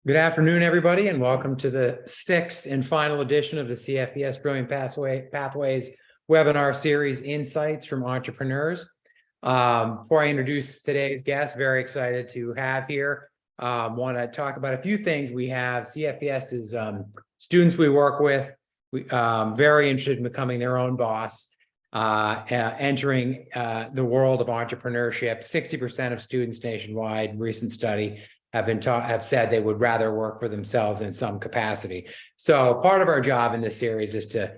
Good afternoon, everybody, and welcome to the sixth and final edition of the CFPS Brilliant Pathways webinar series, Insights from Entrepreneurs. Before I introduce today's guest, very excited to have here. Want to talk about a few things. We have CFPS's students we work with, very interested in becoming their own boss, entering the world of entrepreneurship. 60% of students nationwide, recent study, have said they would rather work for themselves in some capacity. So part of our job in this series is to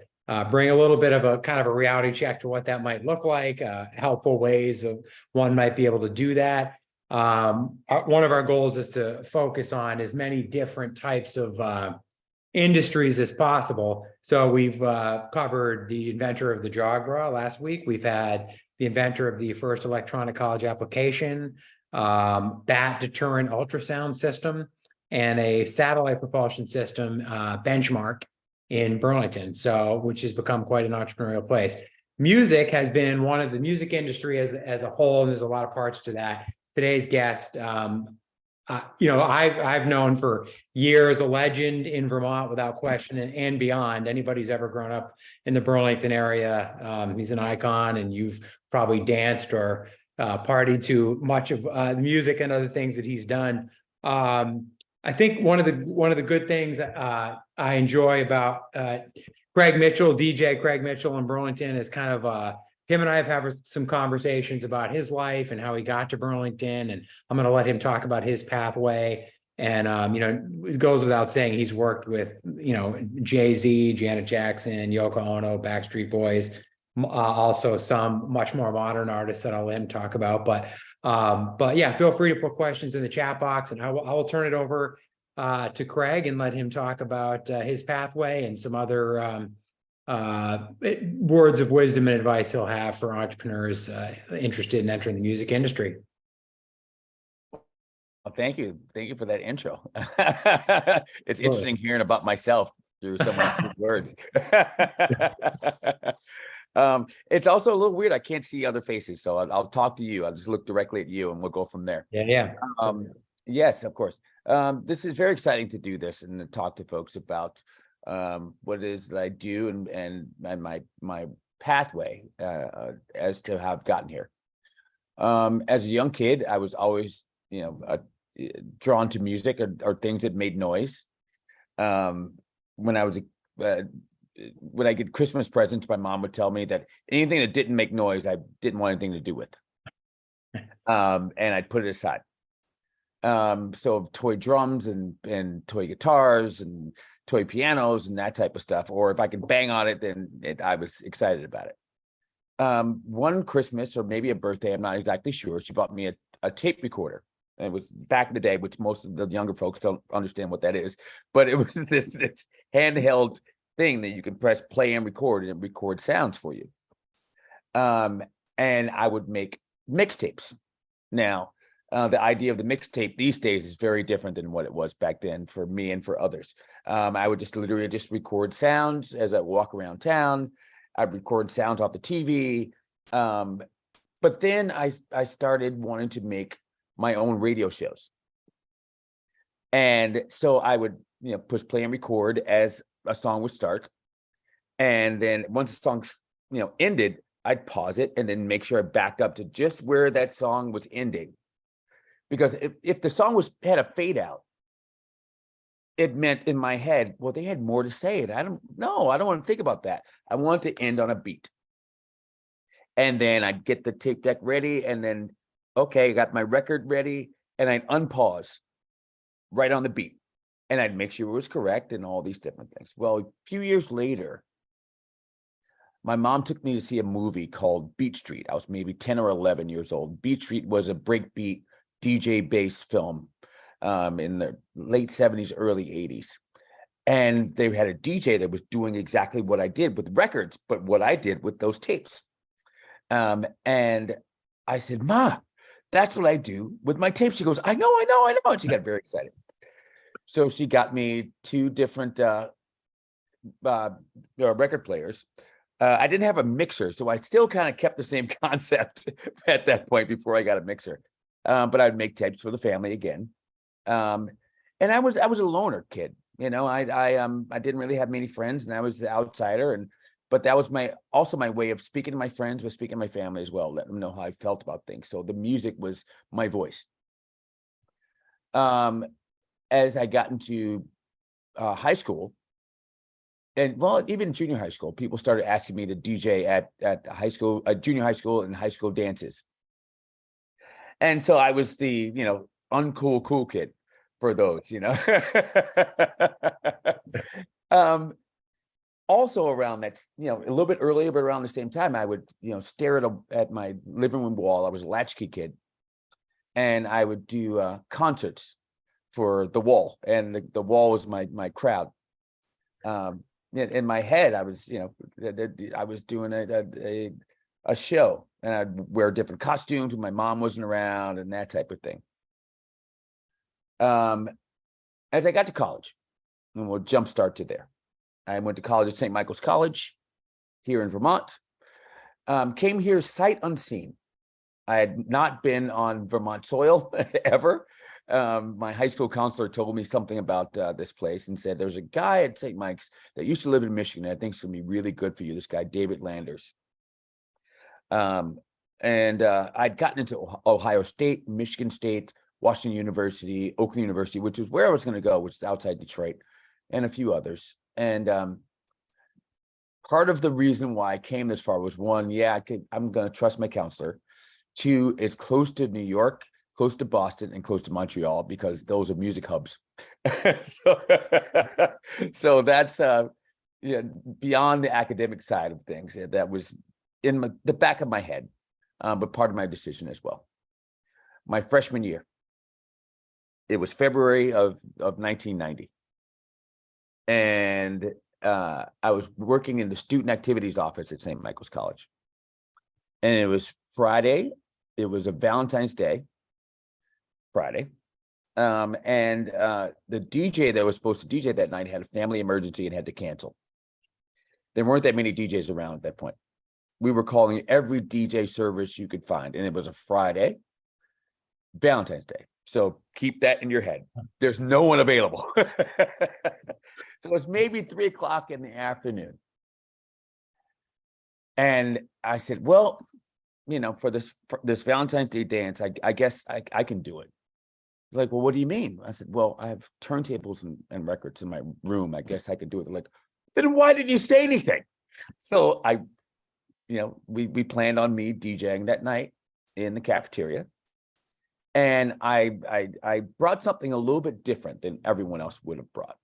bring a little bit of a kind of a reality check to what that might look like, helpful ways of one might be able to do that. One of our goals is to focus on as many different types of industries as possible. So we've covered the inventor of the jog bra last week. We've had the inventor of the first electronic college application, bat deterrent ultrasound system, and a satellite propulsion system, Benchmark in Burlington, which has become quite an entrepreneurial place. Music has been one of the music industry as a whole, and there's a lot of parts to that. Today's guest, I've known for years, a legend in Vermont without question and beyond. Anybody's ever grown up in the Burlington area, he's an icon, and you've probably danced or partied to much of the music and other things that he's done. I think one of the good things I enjoy about Craig Mitchell, DJ Craig Mitchell in Burlington, is kind of him and I have had some conversations about his life and how he got to Burlington, and I'm going to let him talk about his pathway. And it goes without saying he's worked with Jay-Z, Janet Jackson, Yoko Ono, Backstreet Boys. Also some much more modern artists that I'll let him talk about, but yeah, feel free to put questions in the chat box, and I will turn it over to Craig and let him talk about his pathway and some other words of wisdom and advice he'll have for entrepreneurs interested in entering the music industry. Well, thank you for that intro. It's interesting hearing about myself through someone's words. It's also a little weird. I can't see other faces, so I'll talk to you. I'll just look directly at you, and we'll go from there. Yeah. Yes, of course. This is very exciting to do this and to talk to folks about what it is that I do and my pathway as to how I've gotten here. As a young kid, I was always drawn to music or things that made noise. When I get Christmas presents, my mom would tell me that anything that didn't make noise, I didn't want anything to do with. And I'd put it aside. So toy drums and toy guitars and toy pianos and that type of stuff. Or if I could bang on it, then I was excited about it. One Christmas or maybe a birthday, I'm not exactly sure, she bought me a tape recorder. It was back in the day, which most of the younger folks don't understand what that is. But it was this handheld thing that you can press play and record, and it records sounds for you. And I would make mixtapes. Now, the idea of the mixtape these days is very different than what it was back then for me and for others. I would literally record sounds as I walk around town. I'd record sounds off the TV. But then I started wanting to make my own radio shows. And so I would, push play and record as a song would start. And then once the song, ended, I'd pause it and then make sure I backed up to just where that song was ending. Because if the song had a fade out, it meant in my head, well, they had more to say. And I don't want to think about that. I want to end on a beat. And then I'd get the tape deck ready, and then, okay, I got my record ready, and I'd unpause right on the beat. And I'd make sure it was correct and all these different things. Well, a few years later, my mom took me to see a movie called Beat Street. I was maybe 10 or 11 years old. Beat Street was a breakbeat DJ-based film in the late 70s, early 80s. And they had a DJ that was doing exactly what I did with records, but what I did with those tapes. And I said, Ma, that's what I do with my tapes. She goes, I know. And she got very excited. So she got me two different record players. I didn't have a mixer, so I still kind of kept the same concept at that point before I got a mixer. But I'd make tapes for the family again. And I was a loner kid, you know. I didn't really have many friends, and I was the outsider. And but that was also my way of speaking to my friends, was speaking to my family as well, letting them know how I felt about things. So the music was my voice. As I got into high school, and well, even junior high school, people started asking me to DJ at high school, junior high school, and high school dances. And so I was the, uncool cool kid for those, Um, also around that, a little bit earlier, but around the same time, I would, stare at my living room wall. I was a latchkey kid, and I would do concerts for the wall, and the wall was my crowd. In my head, I was, I was doing a show, and I'd wear different costumes when my mom wasn't around and that type of thing. As I got to college, and we'll jumpstart to there. I went to college at St. Michael's College here in Vermont. Came here sight unseen. I had not been on Vermont soil ever. My high school counselor told me something about this place and said, there's a guy at St. Mike's that used to live in Michigan. I think it's going to be really good for you. This guy, David Landers. I'd gotten into Ohio State, Michigan State, Washington University, Oakland University, which was where I was going to go, which is outside Detroit, and a few others. And part of the reason why I came this far was, one, I'm going to trust my counselor. Two, it's close to New York, close to Boston, and close to Montreal, because those are music hubs. so that's beyond the academic side of things. That was in the back of my head, but part of my decision as well. My freshman year, it was February of 1990. And I was working in the student activities office at St. Michael's College. And it was Friday. It was a Valentine's Day, Friday. The DJ that was supposed to DJ that night had a family emergency and had to cancel. There weren't that many DJs around at that point. We were calling every DJ service you could find, and it was a Friday, Valentine's Day. So keep that in your head. There's no one available. So it's maybe 3:00 in the afternoon. And I said, well, for this Valentine's Day dance, I guess I can do it. They're like, well, what do you mean? I said, well, I have turntables and records in my room. I guess I could do it. They're like, then why didn't you say anything? So we planned on me DJing that night in the cafeteria. And I brought something a little bit different than everyone else would have brought.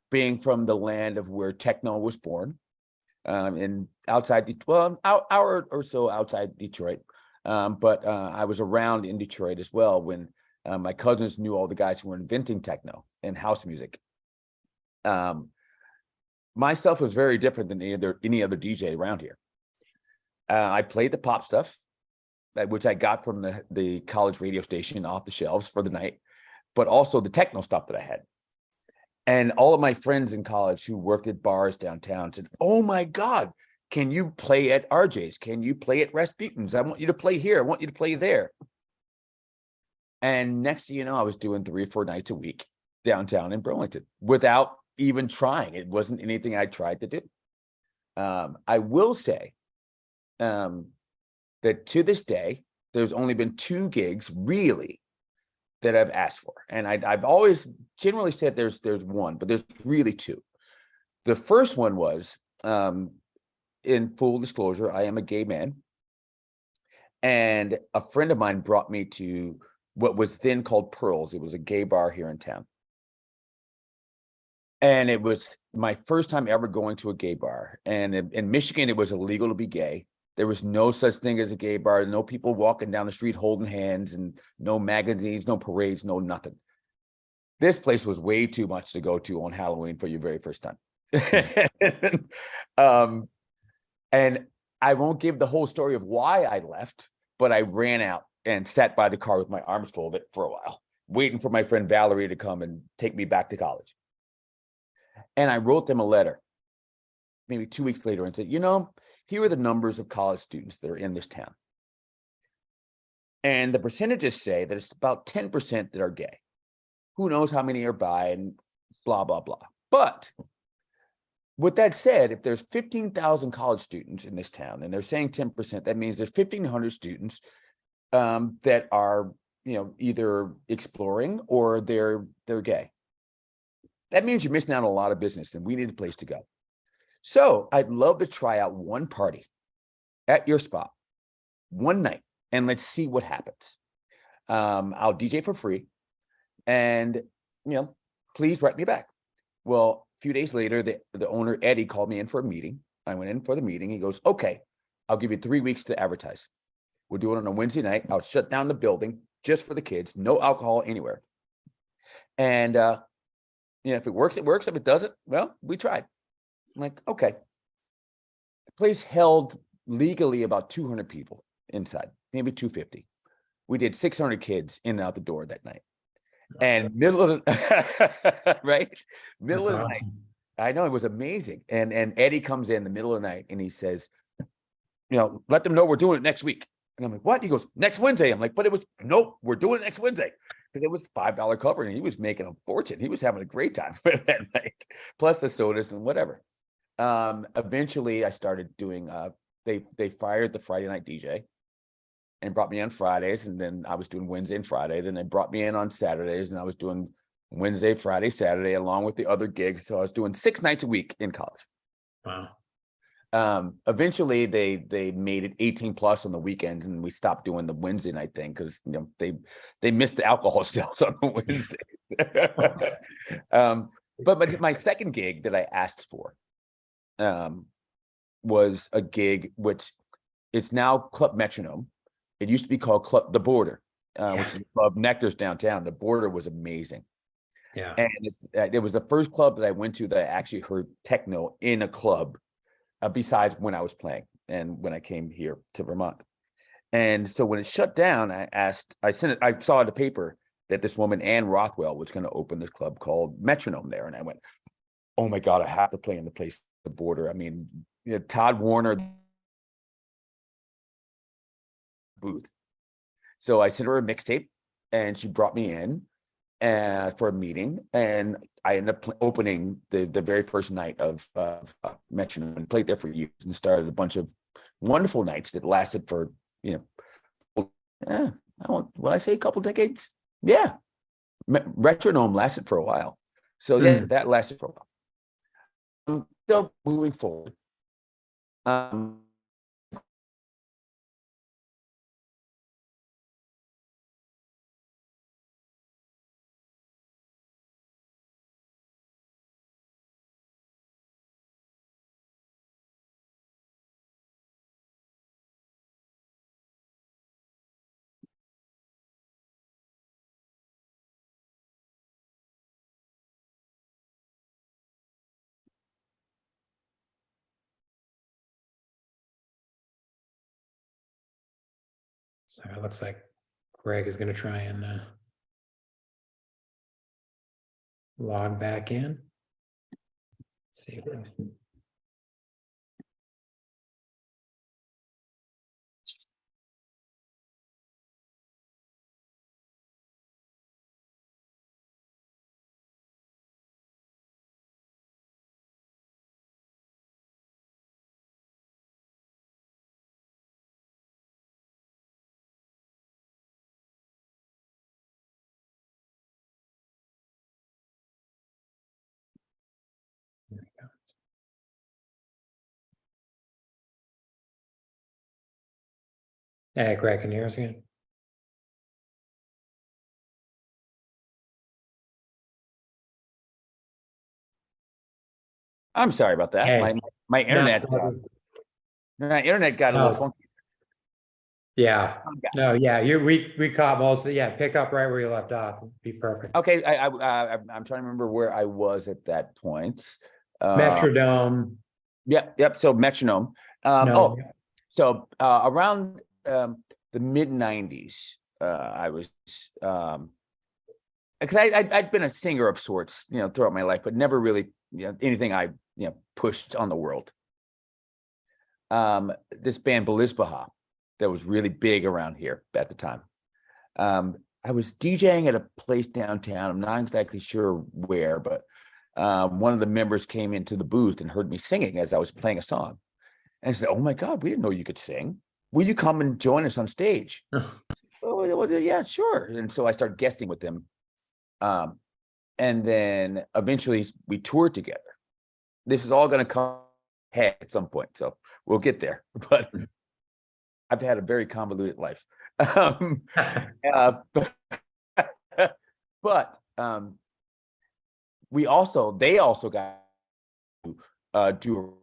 Being from the land of where techno was born, in outside, well, hour or so outside Detroit. But I was around in Detroit as well when my cousins knew all the guys who were inventing techno and house music. My stuff was very different than any other DJ around here. I played the pop stuff, which I got from the college radio station off the shelves for the night, but also the techno stuff that I had. And all of my friends in college who worked at bars downtown said, oh my God, can you play at RJ's? Can you play at Rasputin's? I want you to play here. I want you to play there. And next thing you know, I was doing 3 or 4 nights a week downtown in Burlington without even trying. It wasn't anything I tried to do. I will say that to this day, there's only been 2 gigs really that I've asked for. And I've always generally said there's one, but there's really 2. The first one was, in full disclosure, I am a gay man. And a friend of mine brought me to what was then called Pearls. It was a gay bar here in town. And it was my first time ever going to a gay bar. And in Michigan, it was illegal to be gay. There was no such thing as a gay bar, no people walking down the street holding hands, and no magazines, no parades, no nothing. This place was way too much to go to on Halloween for your very first time. And I won't give the whole story of why I left, but I ran out and sat by the car with my arms folded for a while, waiting for my friend Valerie to come and take me back to college. And I wrote them a letter maybe 2 weeks later and said, here are the numbers of college students that are in this town. And the percentages say that it's about 10% that are gay. who knows how many are by and blah, blah, blah. But with that said, if there's 15,000 college students in this town and they're saying 10%, that means there's 1,500 students that are, either exploring or they're gay. That means you're missing out on a lot of business, and we need a place to go. So I'd love to try out one party at your spot one night, and let's see what happens. I'll DJ for free, and please write me back. Well, a few days later, the owner, Eddie, called me in for a meeting. I went in for the meeting. He goes, okay, I'll give you 3 weeks to advertise. We'll do it on a Wednesday night. I'll shut down the building just for the kids, no alcohol anywhere. And, if it works, it works. If it doesn't, well, we tried. I'm like, okay. The place held legally about 200 people inside, maybe 250. We did 600 kids in and out the door that night. And middle of the right, middle of the night. I know, it was amazing. And Eddie comes in the middle of the night and he says, let them know we're doing it next week. And I'm like, what? He goes, next Wednesday. I'm like, but it was, nope, we're doing it next Wednesday. Because it was $5 cover and he was making a fortune. He was having a great time that night, plus the sodas and whatever. Eventually I started doing, they fired the Friday night DJ and brought me on Fridays. And then I was doing Wednesday and Friday. Then they brought me in on Saturdays and I was doing Wednesday, Friday, Saturday, along with the other gigs. So I was doing 6 nights a week in college. Wow. Eventually they made it 18 plus on the weekends, and we stopped doing the Wednesday night thing because they missed the alcohol sales on the Wednesday. But my second gig that I asked for was a gig which it's now Club Metronome. It used to be called Club The Border, which is Club Nectar's downtown. The Border was amazing. Yeah. And it was the first club that I went to that I actually heard techno in a club. Besides when I was playing and when I came here to Vermont. And so when it shut down, I saw in the paper that this woman, Ann Rothwell, was going to open this club called Metronome there. And I went, oh my God, I have to play in the place, The Border. I mean, Todd Warner booth. So I sent her a mixtape and she brought me in for a meeting, and I ended up opening the very first night of Metronome and played there for years and started a bunch of wonderful nights that lasted for, will I say a couple decades? Yeah. Metronome lasted for a while. So yeah, that lasted for a while. So moving forward, So it looks like Greg is going to try and log back in. Let's see. There we go. Hey, Greg, can you hear us again? I'm sorry about that. Hey. My internet, No, my internet got a little funky. yeah. No, yeah. We caught most of pick up right where you left off. Be perfect. Okay, I'm trying to remember where I was at that point. Metrodome. Yep. So Metronome. No. So around the mid '90s, I was because I'd been a singer of sorts, throughout my life, but never really, anything I pushed on the world. This band Belizbaha that was really big around here at the time. I was DJing at a place downtown. I'm not exactly sure where, but one of the members came into the booth and heard me singing as I was playing a song, and said, "Oh my God, we didn't know you could sing. Will you come and join us on stage?" Oh, well, yeah, sure. And so I started guesting with them. Um, and then eventually we toured together. This is all going to come ahead at some point, so we'll get there. But I've had a very convoluted life. But, but they also got to do,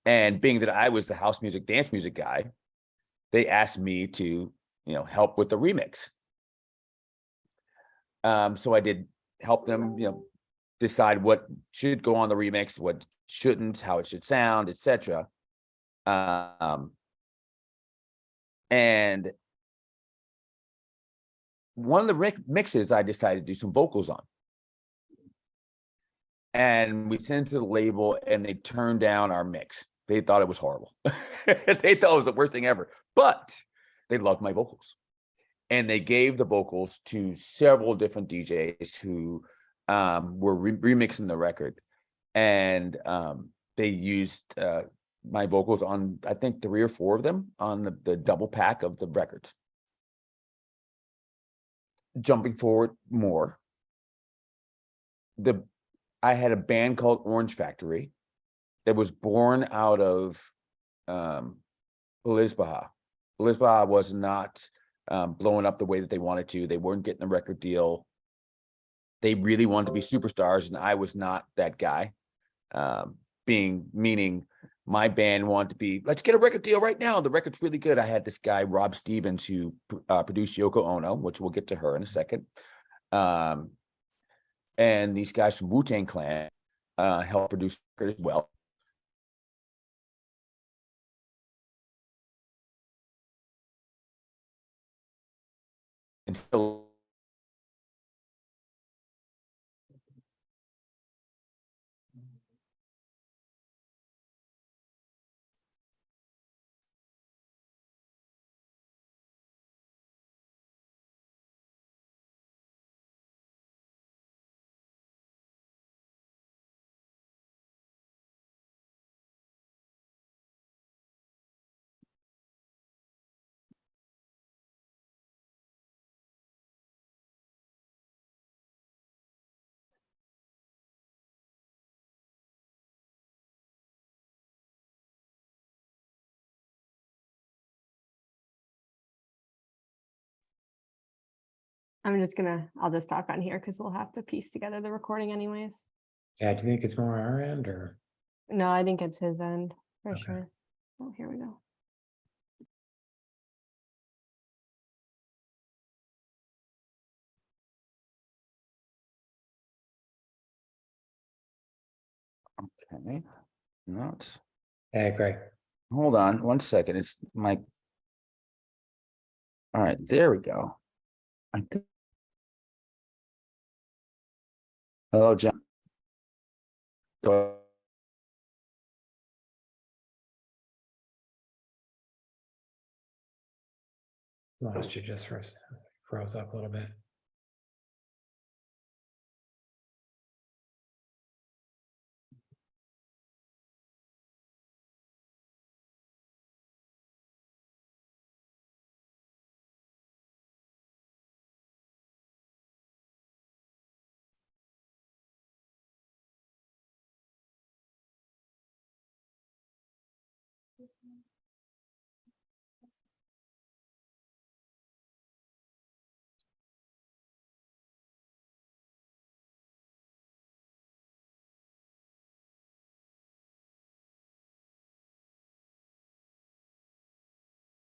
and being that I was the house music, dance music guy, they asked me to, help with the remix. So I did help them, decide what should go on the remix, what shouldn't, how it should sound, etc. And one of the mixes I decided to do some vocals on. And we sent it to the label and they turned down our mix. They thought it was horrible. They thought it was the worst thing ever, but they loved my vocals. And they gave the vocals to several different DJs who were remixing the record. And they used my vocals on, I think, 3 or 4 of them on the double pack of the records. Jumping forward more, I had a band called Orange Factory that was born out of Feliz Baja. Feliz Baja was not blowing up the way that they wanted to. They weren't getting a record deal. They really wanted to be superstars, and I was not that guy. Meaning my band wanted to be, let's get a record deal right now. The record's really good. I had this guy, Rob Stevens, who produced Yoko Ono, which we'll get to her in a second. And these guys from Wu-Tang Clan helped produce the record as well. And so I'll just talk on here because we'll have to piece together the recording anyways. Yeah, do you think it's more our end or? No, I think it's his end for Okay. sure. Oh, here we go. okay, not. Hey, Greg. Hold on 1 second. It's my. All right, there we go. Hello, John. Lost you just for a second. Froze up a little bit.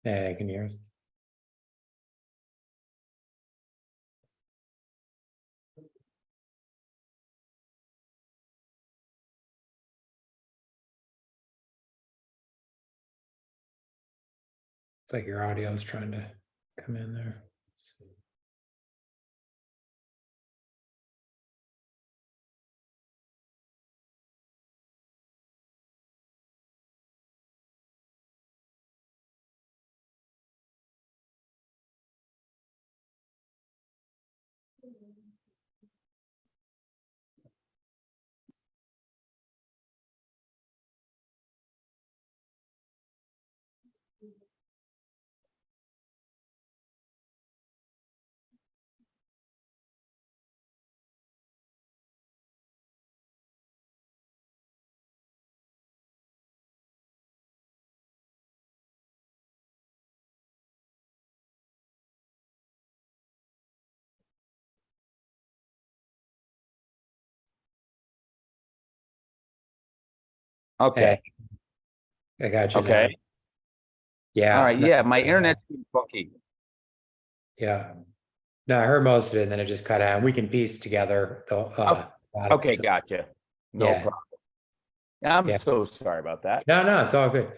Hey, can you hear us? It's like your audio is trying to come in there. Let's see. Okay. I got you now. Okay. Yeah. All right. no, Yeah. My internet's been funky. Yeah. No, I heard most of it, and then it just cut out. We can piece together the, bottom, Okay. so, Gotcha. No yeah, problem. I'm yeah. so sorry about that. No, no, it's all good.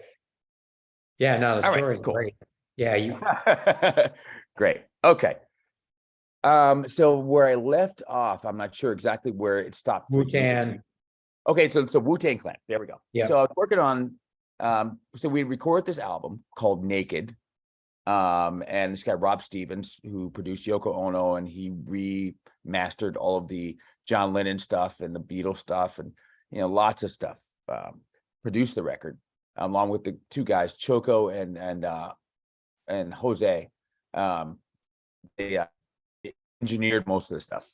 Yeah, no, the All right. story's Cool. great. Yeah, you, Great. Okay. So where I left off, I'm not sure exactly where it stopped for you. Wu-Tang, Okay, so Wu-Tang Clan. There we go. Yeah. So I was working on so we record this album called Naked. And this guy Rob Stevens, who produced Yoko Ono, and he remastered all of the John Lennon stuff and the Beatles stuff, and lots of stuff. Produced the record along with the two guys, Choco and Jose. They engineered most of the stuff.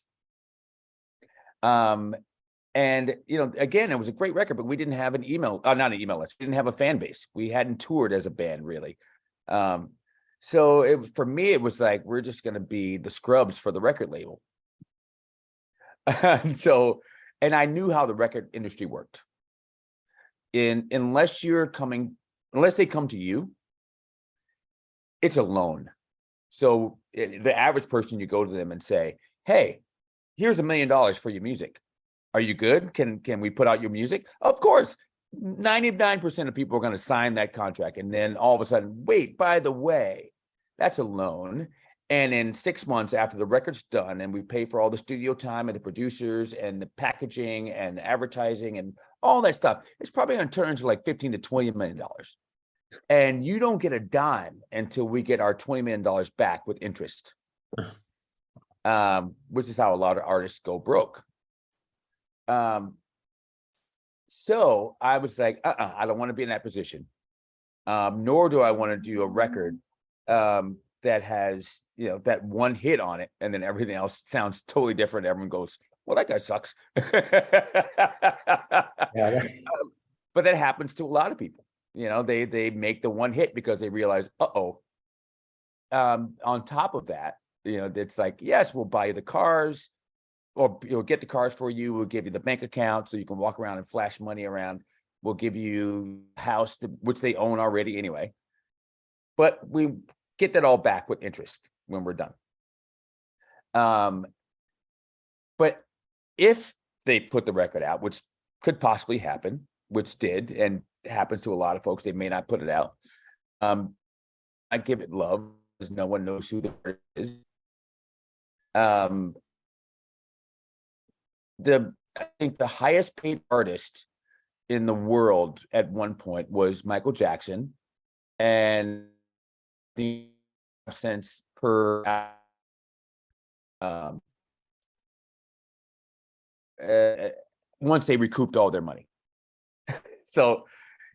And again, it was a great record, but we didn't have an email, not an email list. We didn't have a fan base. We hadn't toured as a band really. So for me, it was like, we're just going to be the scrubs for the record label. And I knew how the record industry worked. Unless they come to you, it's a loan. So the average person, you go to them and say, hey, here's $1 million for your music. Are you good? Can we put out your music? Of course. 99% of people are going to sign that contract. And then all of a sudden, wait, by the way, that's a loan. And in 6 months after the record's done and we pay for all the studio time and the producers and the packaging and the advertising and all that stuff, it's probably going to turn into like $15 to $20 million. And you don't get a dime until we get our $20 million back with interest, which is how a lot of artists go broke. So I was like, I don't want to be in that position. Nor do I want to do a record that has, that one hit on it, and then everything else sounds totally different. Everyone goes, well, that guy sucks. yeah, But that happens to a lot of people. They make the one hit because they realize, on top of that, it's like, yes, we'll buy you the cars, or get the cars for you. We'll give you the bank account so you can walk around and flash money around. We'll give you a house, which they own already anyway. But we get that all back with interest when we're done. But if they put the record out, which could possibly happen, which did, and happens to a lot of folks, they may not put it out. I give it love because no one knows who the artist is. I think the highest paid artist in the world at one point was Michael Jackson, and the cents per once they recouped all their money. So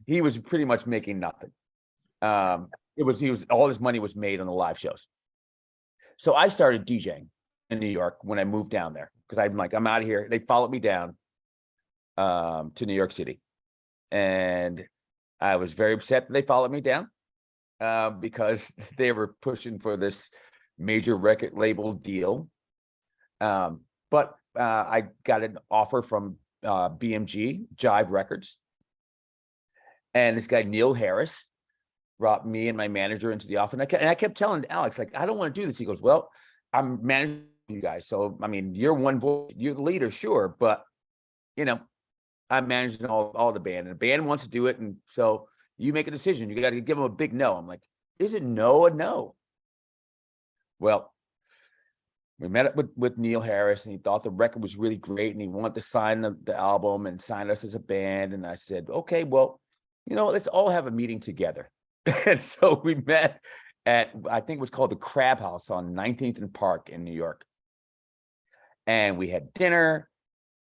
he was pretty much making nothing. All his money was made on the live shows. So I started DJing in New York when I moved down there, because I'm out of here. They followed me down to New York City, and I was very upset that they followed me down because they were pushing for this major record label deal. But I got an offer from BMG, Jive Records, and this guy Neil Harris brought me and my manager into the office, and I kept telling Alex, like, I don't want to do this. He goes, well, I'm managing you guys, so I mean, you're one voice, you're the leader, sure, but I'm managing all the band, and the band wants to do it, and so you make a decision. You got to give them a big no. I'm like, is it no a no? Well, we met up with Neil Harris, and he thought the record was really great, and he wanted to sign the album and sign us as a band. And I said, okay, well, let's all have a meeting together. And so we met at, I think it was called the Crab House on 19th and Park in New York. And we had dinner,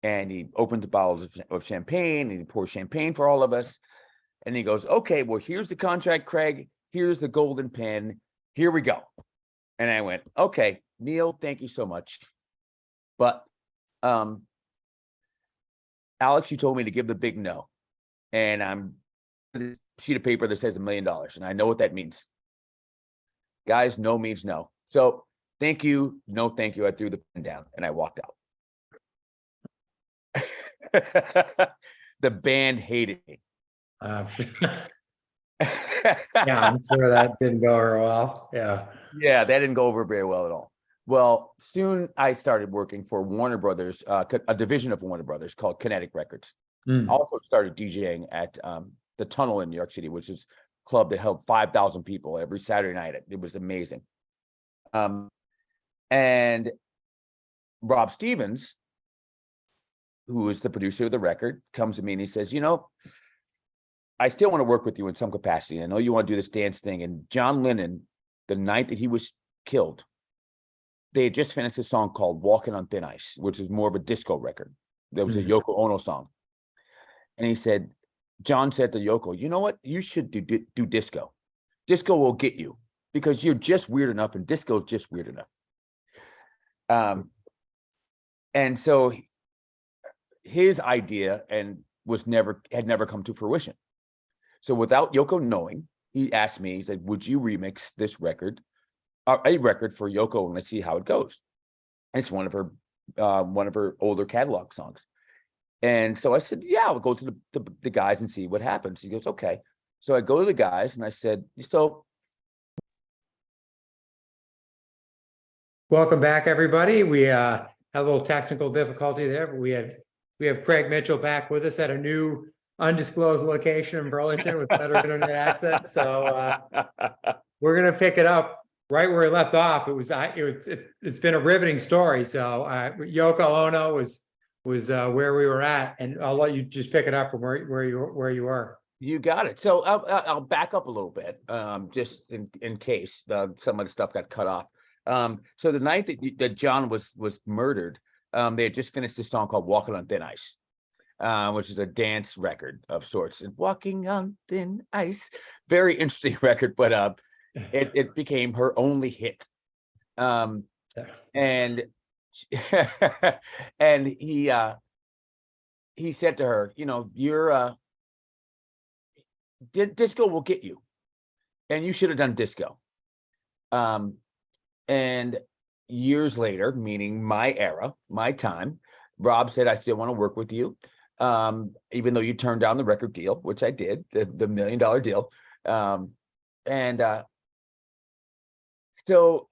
and he opened the bottles of champagne, and he poured champagne for all of us. And he goes, okay, well, here's the contract, Craig. Here's the golden pen. Here we go. And I went, okay, Neil, thank you so much. But Alex, you told me to give the big no. And I'm a sheet of paper that says $1 million. And I know what that means. Guys, no means no. So thank you. No, thank you. I threw the pen down and I walked out. The band hated me. Yeah, I'm sure that didn't go over well. Yeah. Yeah, that didn't go over very well at all. Well, soon I started working for Warner Brothers, a division of Warner Brothers called Kinetic Records. Mm. Also started DJing at the Tunnel in New York City, which is a club that held 5,000 people every Saturday night. It was amazing. And Rob Stevens, who is the producer of the record, comes to me and he says, you know, I still want to work with you in some capacity. I know you want to do this dance thing. And John Lennon, the night that he was killed, they had just finished a song called Walking on Thin Ice, which is more of a disco record. There was a Yoko Ono song. And he said, John said to Yoko, you know what? You should do disco. Disco will get you because you're just weird enough and disco is just weird enough. And so his idea had never come to fruition. So without Yoko knowing, he asked me, he said, would you remix this record, a record for Yoko, and let's see how it goes. And it's one of her older catalog songs. And so I said, yeah, I'll go to the guys and see what happens. He goes, okay. So I go to the guys and I said, so. Welcome back, everybody. We had a little technical difficulty there, but we have Craig Mitchell back with us at a new undisclosed location in Burlington with better internet access. So we're gonna pick it up right where we left off. It's been a riveting story. So Yoko Ono was where we were at, and I'll let you just pick it up from where you were. You got it. So I'll back up a little bit, just in case some of the stuff got cut off. So the night that John was murdered, they had just finished this song called Walking on Thin Ice, which is a dance record of sorts. And Walking on Thin Ice, very interesting record, but it became her only hit. And and he said to her, you know, you're disco will get you, and you should have done disco. And years later, meaning my era, my time, Rob said, I still want to work with you. Even though you turned down the record deal, which I did, the $1 million deal. So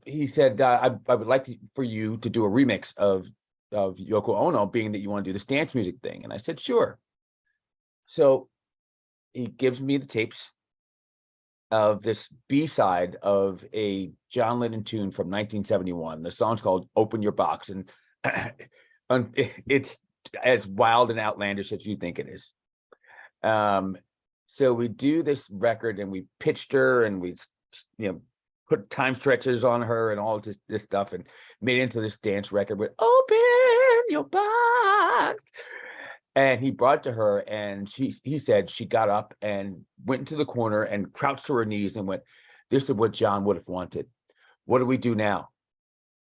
he said, I would like for you to do a remix of Yoko Ono, being that you want to do this dance music thing. And I said, sure. So he gives me the tapes of this B-side of a John Lennon tune from 1971. The song's called Open Your Box. And it's as wild and outlandish as you think it is. So we do this record and we pitched her and we, put time stretchers on her and all this stuff and made it into this dance record with Open Your Box. And he brought it to her and he said she got up and went into the corner and crouched to her knees and went, this is what John would have wanted. What do we do now?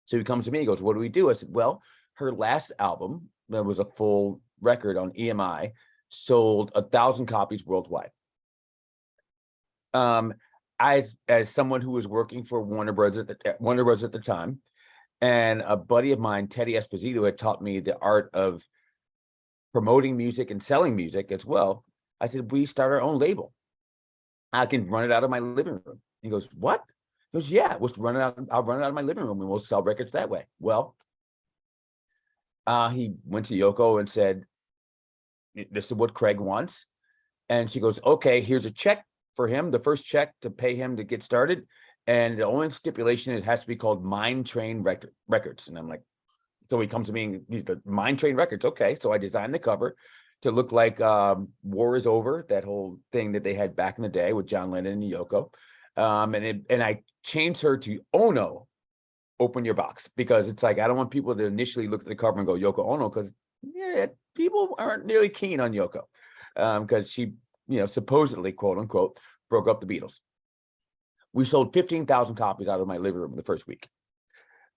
So he comes to me, he goes, what do we do? I said, well, her last album, that was a full record on EMI, sold 1,000 copies worldwide. As someone who was working for Warner Bros. At the time, and a buddy of mine, Teddy Esposito, had taught me the art of promoting music and selling music as well. I said, we start our own label. I can run it out of my living room. He goes, what? He goes, yeah, I'll run it out of my living room and we'll sell records that way. Well, he went to Yoko and said, this is what Craig wants. And she goes, okay, here's a check for him, the first check to pay him to get started. And the only stipulation, it has to be called Mind Train Records. And I'm like, so he comes to me and he's the Mind Train Records. Okay. So I designed the cover to look like War Is Over, that whole thing that they had back in the day with John Lennon and Yoko. And I changed her to Ono, Open Your Box, because it's like, I don't want people to initially look at the cover and go Yoko Ono, because people aren't really keen on Yoko, because she, supposedly, quote unquote, broke up the Beatles. We sold 15,000 copies out of my living room in the first week.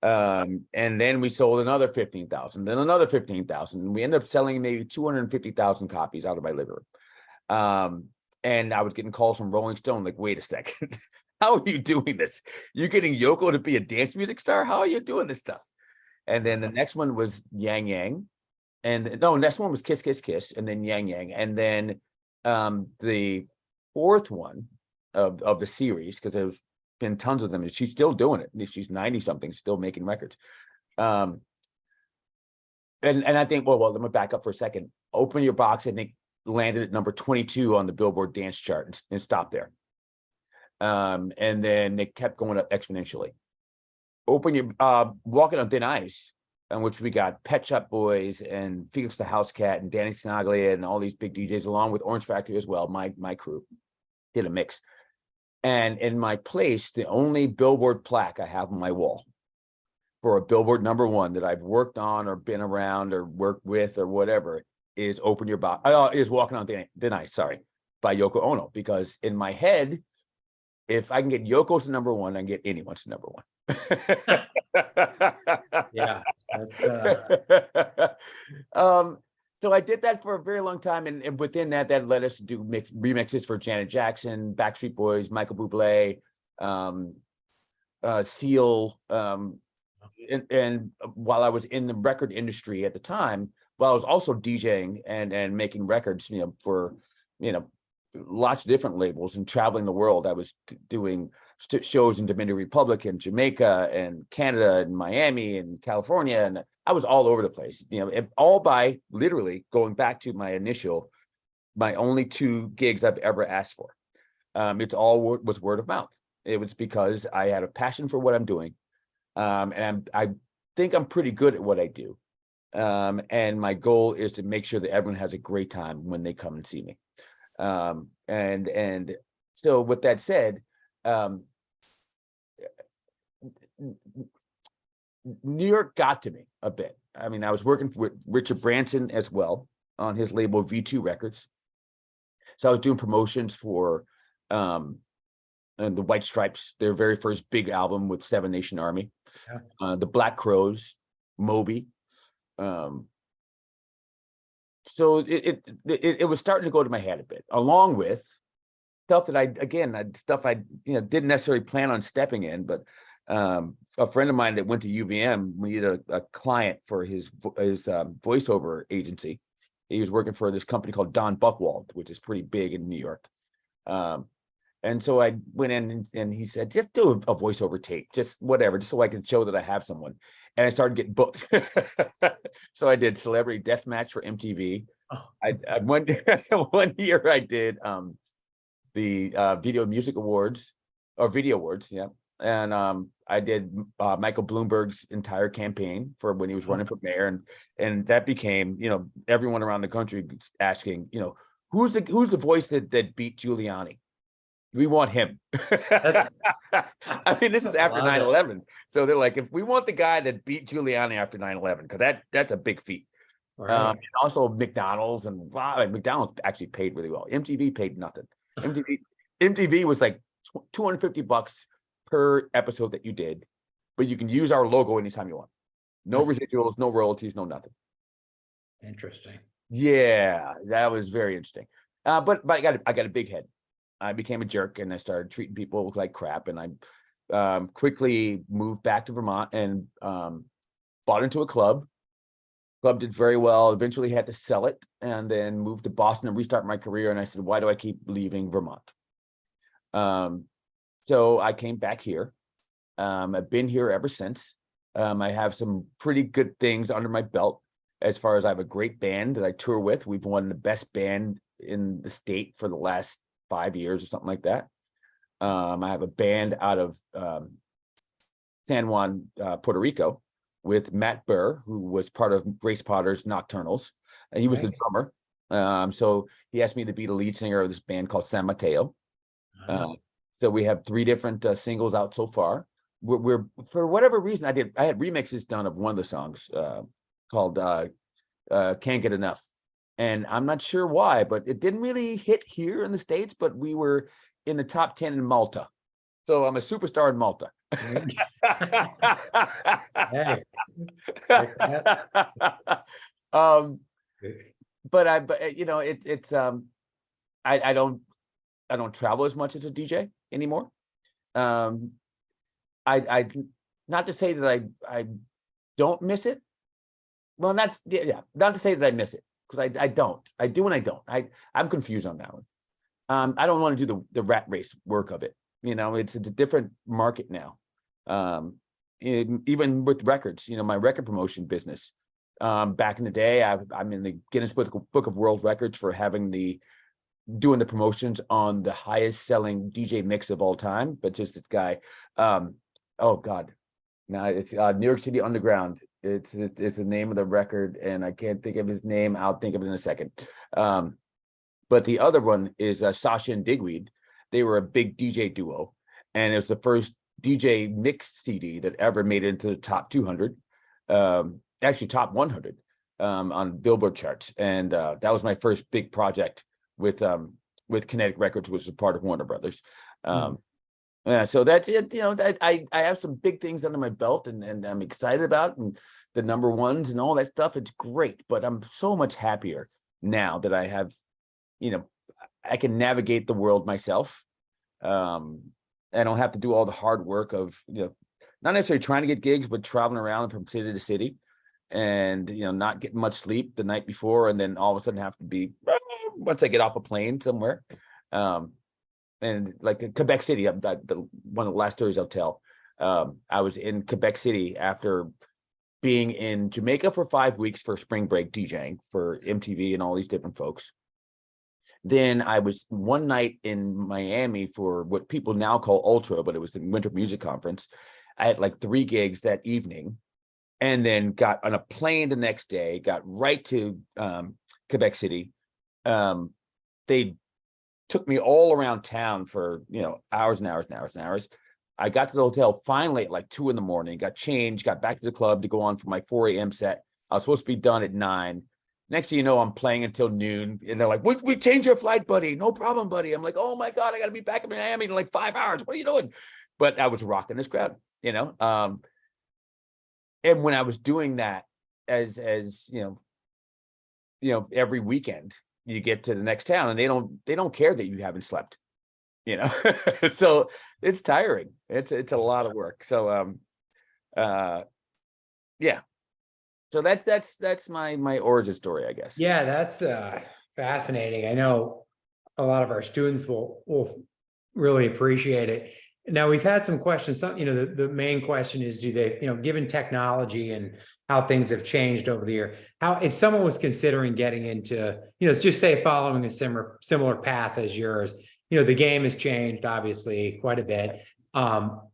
And then we sold another 15,000, then another 15,000. And we ended up selling maybe 250,000 copies out of my living room. And I was getting calls from Rolling Stone, like, wait a second, how are you doing this? You're getting Yoko to be a dance music star? How are you doing this stuff? And then the next one was Yang Yang. And no, next one was Kiss Kiss Kiss, and then Yang Yang. And then the fourth one of the series, because there's been tons of them, and she's still doing it. She's 90 something, still making records. And I think, well, let me back up for a second. Open Your Box, I think, landed at number 22 on the Billboard dance chart and stopped there. And then they kept going up exponentially. Open Your Walking on Thin Ice, on which we got Pet Shop Boys and Felix the House Cat and Danny Sinaglia and all these big DJs, along with Orange Factory as well. My crew did a mix. And in my place, the only Billboard plaque I have on my wall for a Billboard #1 that I've worked on or been around or worked with or whatever is Open Your Box, is Walking on Thin Ice, sorry, by Yoko Ono. Because in my head, if I can get Yoko to #1, I can get anyone to #1. Yeah. That's, So I did that for a very long time, and within that led us to do remixes for Janet Jackson, Backstreet Boys, Michael Bublé, Seal, and while I was in the record industry at the time, while I was also DJing and making records, for lots of different labels and traveling the world. I was doing shows in Dominican Republic and Jamaica and Canada and Miami and California, and I was all over the place, all by literally going back to my only 2 gigs I've ever asked for. It's all was word of mouth. It was because I had a passion for what I'm doing. And I think I'm pretty good at what I do. And my goal is to make sure that everyone has a great time when they come and see me. And so with that said, New York got to me a bit. I mean, I was working with Richard Branson as well on his label V2 Records. So I was doing promotions for and the White Stripes, their very first big album with Seven Nation Army, the Black Crowes, Moby. So it was starting to go to my head a bit, along with stuff that I didn't necessarily plan on stepping in, but a friend of mine that went to UVM needed a client for his voiceover agency. He was working for this company called Don Buchwald, which is pretty big in New York. And so I went in and he said, just do a voiceover tape, just whatever, just so I can show that I have someone. And I started getting booked. So I did Celebrity Deathmatch for MTV. Oh. I one year I did the Video Music Awards or Video Awards, yeah. And I did Michael Bloomberg's entire campaign for when he was running for mayor, and that became, everyone around the country asking, who's the voice that beat Giuliani? We want him. I mean, this is after 9/11. So they're like, if we want the guy that beat Giuliani after 9/11, because that's a big feat. Right. And also McDonald's, and wow, McDonald's actually paid really well. MTV paid nothing. MTV was like $250 per episode that you did, but you can use our logo anytime you want. No residuals, no royalties, no nothing. Interesting. Yeah, that was very interesting. But I got a big head. I became a jerk and I started treating people like crap. And I quickly moved back to Vermont and bought into a club. Club did very well. Eventually had to sell it and then moved to Boston and restart my career. And I said, why do I keep leaving Vermont? So I came back here. I've been here ever since. I have some pretty good things under my belt. As far as I have a great band that I tour with. We've won the best band in the state for the last 5 years or something like that. I have a band out of San Juan, Puerto Rico, with Matt Burr, who was part of Grace Potter's Nocturnals, and he was the drummer. So he asked me to be the lead singer of this band called San Mateo. So we have 3 different singles out so far. We're for whatever reason I had remixes done of one of the songs called Can't Get Enough. And I'm not sure why, but it didn't really hit here in the States, but we were in the top 10 in Malta. So I'm a superstar in Malta. Hey. um, but you know, it's I don't travel as much as a DJ anymore. I not to say that I don't miss it. Well, that's yeah, not to say that I miss it, because I don't. I do and I don't. I'm confused on that one. I don't want to do the rat race work of it. You know, it's a different market now. Even with records, you know, my record promotion business. Back in the day, I'm in the Guinness Book of World Records for doing the promotions on the highest selling DJ mix of all time. But just this guy, oh God, now it's New York City Underground. It's the name of the record, and I can't think of his name. I'll think of it in a second. But the other one is Sasha and Digweed. They were a big DJ duo, and it was the first DJ mix CD that ever made it into the top 200, actually top 100 on Billboard charts. And that was my first big project with Kinetic Records, which was a part of Warner Brothers. Yeah, so that's it. You know, that I have some big things under my belt, and I'm excited about, and the number ones and all that stuff. It's great, but I'm so much happier now that I have, you know, I can navigate the world myself. I don't have to do all the hard work of, you know, not necessarily trying to get gigs, but traveling around from city to city, and, you know, not getting much sleep the night before, and then all of a sudden have to be once I get off a plane somewhere. And like in Quebec City, one of the last stories I'll tell. I was in Quebec City after being in Jamaica for 5 weeks for spring break DJing for MTV and all these different folks. Then I was one night in Miami for what people now call Ultra, but it was the Winter Music Conference. I had like 3 gigs that evening, and then got on a plane the next day, got right to Quebec City. They took me all around town for, you know, hours and hours and hours and hours. I got to the hotel finally at like 2 a.m, got changed, got back to the club to go on for my 4 a.m. set. I was supposed to be done at 9. Next thing you know, I'm playing until noon, and they're like, we changed your flight, buddy. No problem, buddy. I'm like, oh my God, I got to be back in Miami in like 5 hours. What are you doing? But I was rocking this crowd, you know? And when I was doing that, as you know, every weekend, you get to the next town and they don't care that you haven't slept, you know. So it's tiring. It's a lot of work. So yeah. So that's my origin story, I guess. Yeah, that's fascinating. I know a lot of our students will really appreciate it. Now, we've had some questions. Some, you know, the main question is, do they, you know, given technology and how things have changed over the year, how, if someone was considering getting into, you know, let's just say following a similar path as yours, you know, the game has changed obviously quite a bit.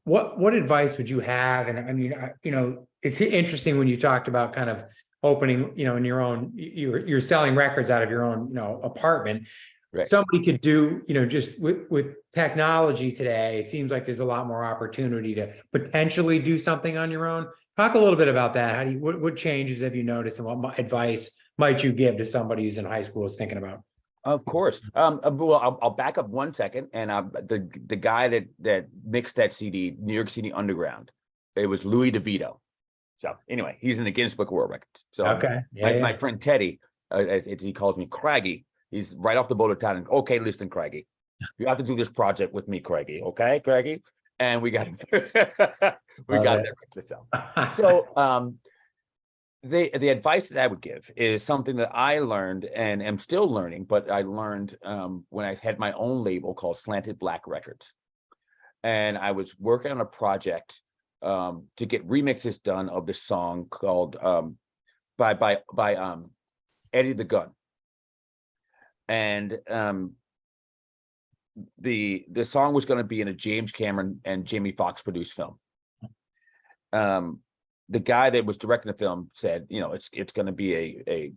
What advice would you have? And I mean, you know, it's interesting when you talked about kind of opening, you know, in your own, you're selling records out of your own, you know, apartment. Right. Somebody could do, you know, just with technology today, it seems like there's a lot more opportunity to potentially do something on your own. Talk a little bit about that. How do you, what changes have you noticed, and what advice might you give to somebody who's in high school is thinking about? Of course. Well, I'll back up 1 second. And the guy that mixed that CD, New York City Underground, it was Louis DeVito. So anyway, he's in the Guinness Book of World Records. So Okay. Yeah, my friend Teddy, as he calls me, Craggy. He's right off the boat of town. And, okay, listen, Craggy, you have to do this project with me, Craggy. Okay, Craggy, and we got that. So the advice that I would give is something that I learned and am still learning, but I learned when I had my own label called Slanted Black Records, and I was working on a project to get remixes done of this song called by Eddie the Gun. And the song was going to be in a James Cameron and Jamie Foxx produced film. The guy that was directing the film said, you know, it's going to be a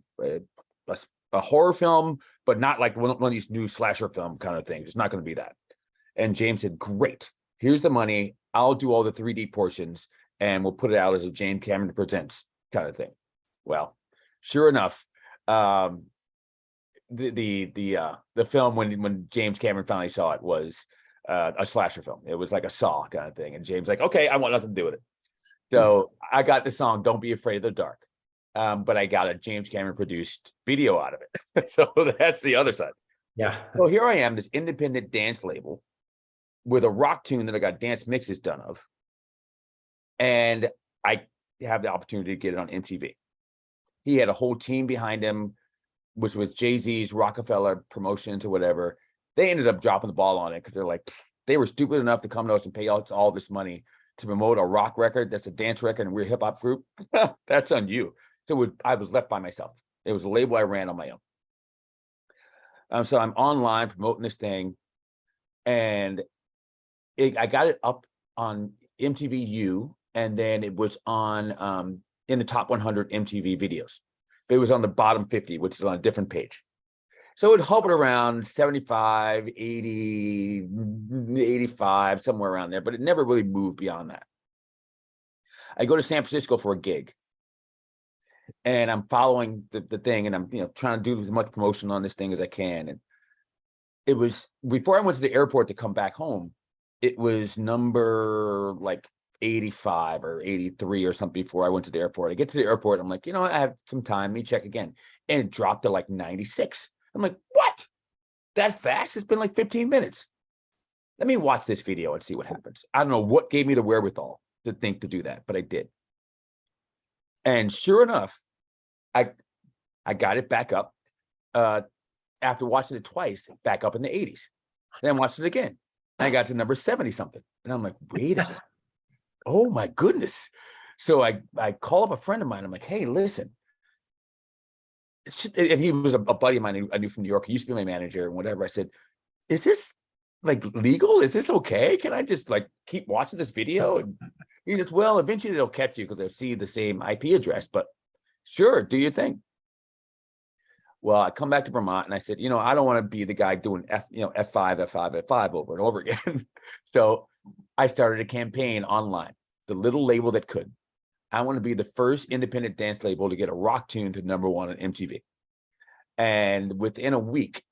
horror film, but not like one of these new slasher film kind of things. It's not going to be that. And James said, great, here's the money. I'll do all the 3D portions, and we'll put it out as a James Cameron Presents kind of thing. Well, sure enough, the film when James Cameron finally saw it was a slasher film. It was like a Saw kind of thing. And James like, okay, I want nothing to do with it. So I got the song "Don't Be Afraid of the Dark," but I got a James Cameron produced video out of it. So that's the other side. Yeah. So here I am, this independent dance label with a rock tune that I got dance mixes done of, and I have the opportunity to get it on MTV. He had a whole team behind him, which was Jay-Z's Rockefeller Promotions or whatever. They ended up dropping the ball on it because they're like, they were stupid enough to come to us and pay out all this money to promote a rock record that's a dance record and we're a hip hop group. That's on you. So I was left by myself. It was a label I ran on my own. So I'm online promoting this thing, and I got it up on MTV and then it was on in the top 100 MTV videos. It was on the bottom 50, which is on a different page. So it hovered around 75, 80, 85, somewhere around there, but it never really moved beyond that. I go to San Francisco for a gig, and I'm following the thing, and I'm trying to do as much promotion on this thing as I can. And it was before I went to the airport to come back home, it was number like 85 or 83 or something before I went to the airport. I get to the airport, I'm like, I have some time, let me check again. And it dropped to like 96. I'm like, what? That fast? It's been like 15 minutes. Let me watch this video and see what happens. I don't know what gave me the wherewithal to think to do that, but I did. And sure enough, I got it back up. After watching it twice, back up in the 80s. Then I watched it again. And I got to number 70 something. And I'm like, wait a second. Oh my goodness. So I call up a friend of mine. I'm like, hey, listen. And he was a buddy of mine I knew from New York. He used to be my manager and whatever. I said, is this like legal? Is this okay? Can I just like keep watching this video? And he goes, well, eventually they'll catch you because they'll see the same IP address, but sure, do your thing. Well, I come back to Vermont and I said, I don't want to be the guy doing F5 over and over again. So I started a campaign online, the little label that could. I want to be the first independent dance label to get a rock tune to number 1 on MTV. And within a week,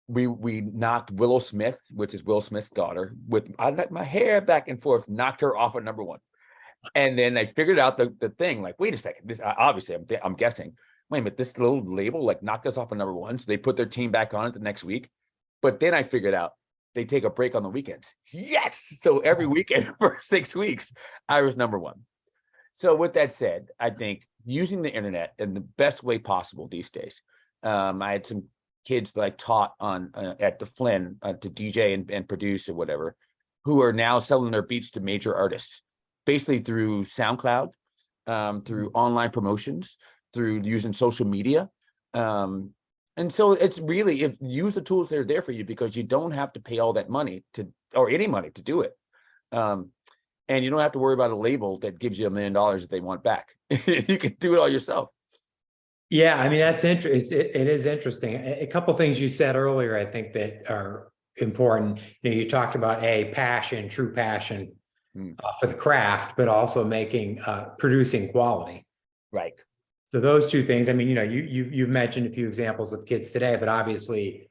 we knocked Willow Smith, which is Will Smith's daughter, I let my hair back and forth, knocked her off at number 1. And then I figured out the thing, like, wait a second, this obviously I'm guessing, wait a minute, this little label like knocked us off at number 1. So they put their team back on it the next week. But then I figured out they take a break on the weekends. Yes. So every weekend for 6 weeks, I was number 1. So with that said, I think using the internet in the best way possible these days. I had some kids that I taught on at the Flynn to DJ and produce or whatever, who are now selling their beats to major artists, basically through SoundCloud, through online promotions, through using social media. And so it's really, use the tools that are there for you, because you don't have to pay all that money or any money to do it. And you don't have to worry about a label that gives you $1 million that they want back. You can do it all yourself. Yeah, I mean, that's interesting. It is interesting. A couple things you said earlier, I think, that are important. You talked about true passion for the craft, but also producing quality. Right. So those two things. I mean, you've mentioned a few examples of kids today, but obviously,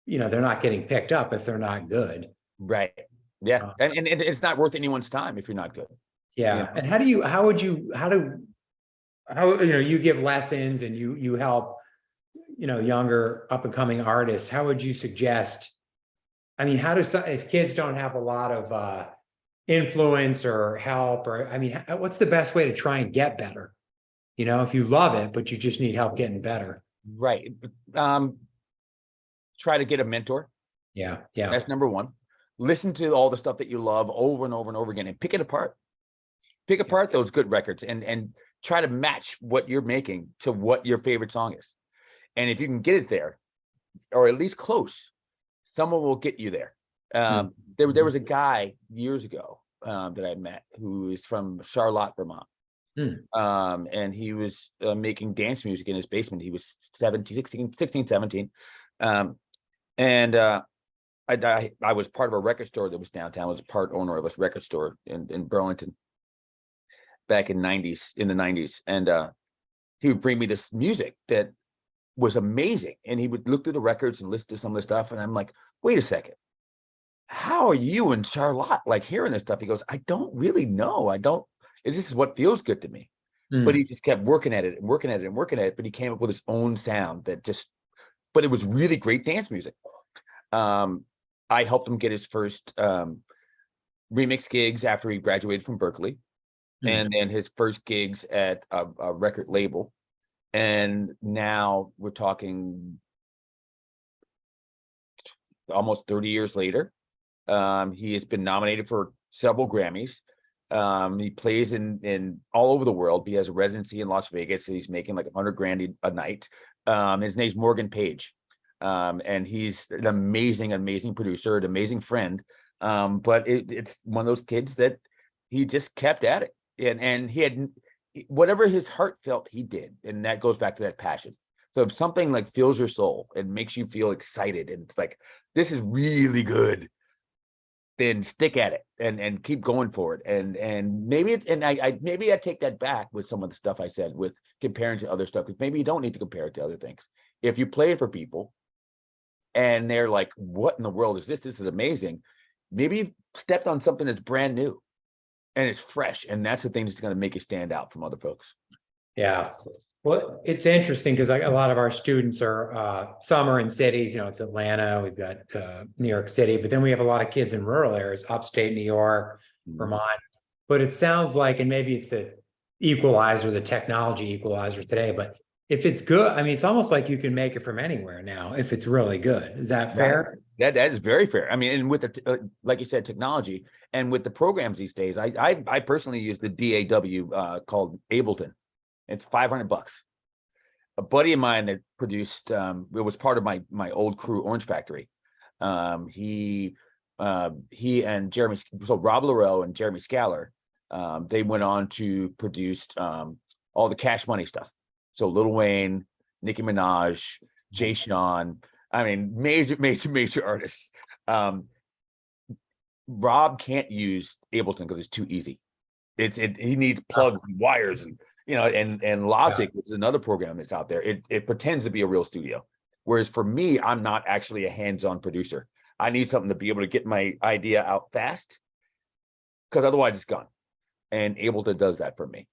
they're not getting picked up if they're not good. Right. Yeah, and it's not worth anyone's time if you're not good. Yeah. And how you give lessons and you help, younger up and coming artists, how would you suggest, if kids don't have a lot of influence or help, or, what's the best way to try and get better? If you love it, but you just need help getting better. Right. Try to get a mentor. Yeah. Yeah. That's number 1. Listen to all the stuff that you love over and over and over again and pick it apart. Pick apart those good records and try to match what you're making to what your favorite song is. And if you can get it there, or at least close, someone will get you there. There was a guy years ago that I met who is from Charlotte, Vermont. And he was making dance music in his basement. He was 16, 17. I was part of a record store that was downtown. I was part owner of a record store in Burlington back in the 90s. And he would bring me this music that was amazing. And he would look through the records and listen to some of the stuff. And I'm like, wait a second. how are you and Charlotte like hearing this stuff? He goes, I don't really know. This is what feels good to me. But Mm. he just kept working at it and working at it and working at it. But he came up with his own sound but it was really great dance music. I helped him get his first remix gigs after he graduated from Berkeley, and then his first gigs at a record label. And now we're talking almost 30 years later. He has been nominated for several Grammys. He plays in all over the world. He has a residency in Las Vegas, and he's making like 100 grand a night. His name's Morgan Page. And he's an amazing producer, an amazing friend. But it's one of those kids that he just kept at it. And he had whatever his heart felt, he did. And that goes back to that passion. So if something like fills your soul and makes you feel excited, and it's like, this is really good, then stick at it and keep going for it. And maybe I take that back with some of the stuff I said with comparing to other stuff, because maybe you don't need to compare it to other things. If you play it for people and they're like, what in the world is this? This is amazing. Maybe you've stepped on something that's brand new and it's fresh. And that's the thing that's going to make you stand out from other folks. Yeah. Well, it's interesting because a lot of our students are, some are in cities, it's Atlanta, we've got New York City, but then we have a lot of kids in rural areas, upstate New York, Vermont. But it sounds like, and maybe it's the equalizer, the technology equalizer today, but if it's good, I mean, it's almost like you can make it from anywhere now if it's really good. Is that fair? That is very fair. I mean, and with the like you said, technology, and with the programs these days, I personally use the DAW called Ableton. It's $500. A buddy of mine that produced, it was part of my old crew, Orange Factory. He and Jeremy, so Rob Lareau and Jeremy Scaller, they went on to produce all the Cash Money stuff. So Lil Wayne, Nicki Minaj, Jay Sean, I mean, major artists. Rob can't use Ableton because it's too easy. He needs plugs and wires and and Logic, which is another program that's out there. It pretends to be a real studio. Whereas for me, I'm not actually a hands-on producer. I need something to be able to get my idea out fast, because otherwise it's gone. And Ableton does that for me.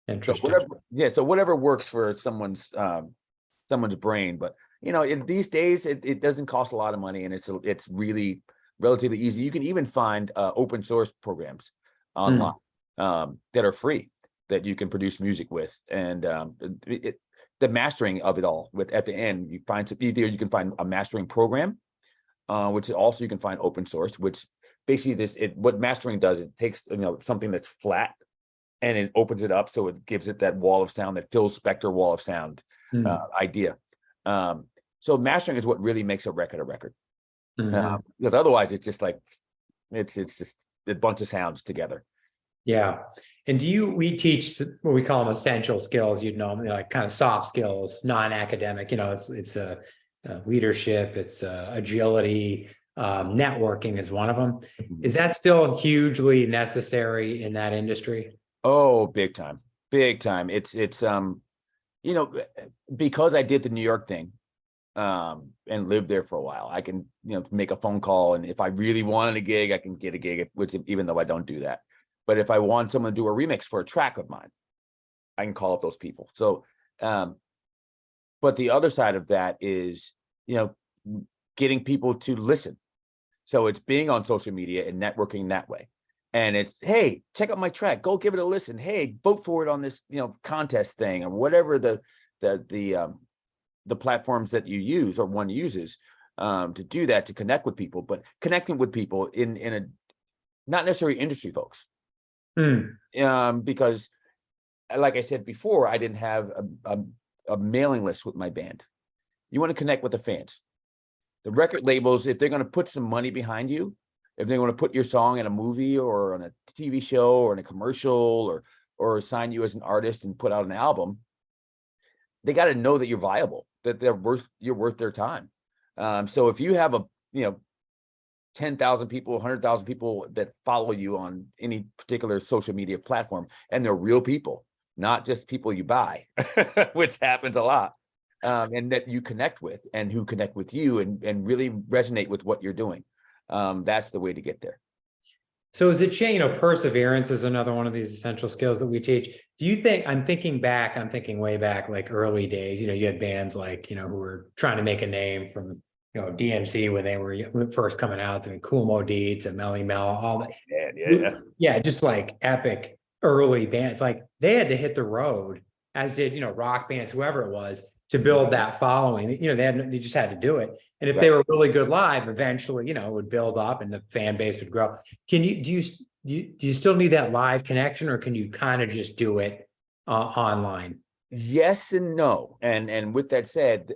Interesting. So whatever works for someone's brain. But these days it doesn't cost a lot of money, and it's really relatively easy. You can even find open source programs online that are free, that you can produce music with, and the mastering of it all. At the end, you find either you can find a mastering program, which also you can find open source, which basically what mastering does, it takes something that's flat and it opens it up, so it gives it that wall of sound, that Phil Spector wall of sound idea. So mastering is what really makes a record. Because otherwise it's just like it's just a bunch of sounds together. Yeah. And we teach what we call them essential skills, like kind of soft skills, non-academic, it's a leadership, it's agility, networking is one of them. Is that still hugely necessary in that industry? Oh, big time. It's because I did the New York thing, and lived there for a while, I can, make a phone call. And if I really wanted a gig, I can get a gig, which, even though I don't do that. But if I want someone to do a remix for a track of mine, I can call up those people. So, but the other side of that is, getting people to listen. So it's being on social media and networking that way. And it's, hey, check out my track, go give it a listen. Hey, vote for it on this, contest thing, or whatever the platforms that you use or one uses to do that, to connect with people, but connecting with people in a not necessarily industry folks. Because like I said before, I didn't have a mailing list with my band. You want to connect with the fans. The record labels, if they're going to put some money behind you, if they're going to put your song in a movie or on a TV show or in a commercial or sign you as an artist and put out an album, they got to know that you're viable, that you're worth their time. So if you have 10,000 people, 100,000 people that follow you on any particular social media platform, and they're real people, not just people you buy, which happens a lot, and that you connect with, and who connect with you and really resonate with what you're doing. That's the way to get there. So is it, perseverance is another one of these essential skills that we teach. Do you think, I'm thinking way back, like early days, you had bands like, who were trying to make a name from, DMC when they were first coming out, to Kool Moe Dee, to Melly Mel, all that. Yeah. Yeah, just like epic early bands, like they had to hit the road, as did, rock bands, whoever it was, to build that following. They just had to do it. And if they were really good live, eventually, it would build up and the fan base would grow. Do you still need that live connection, or can you kind of just do it online? Yes and no. And with that said,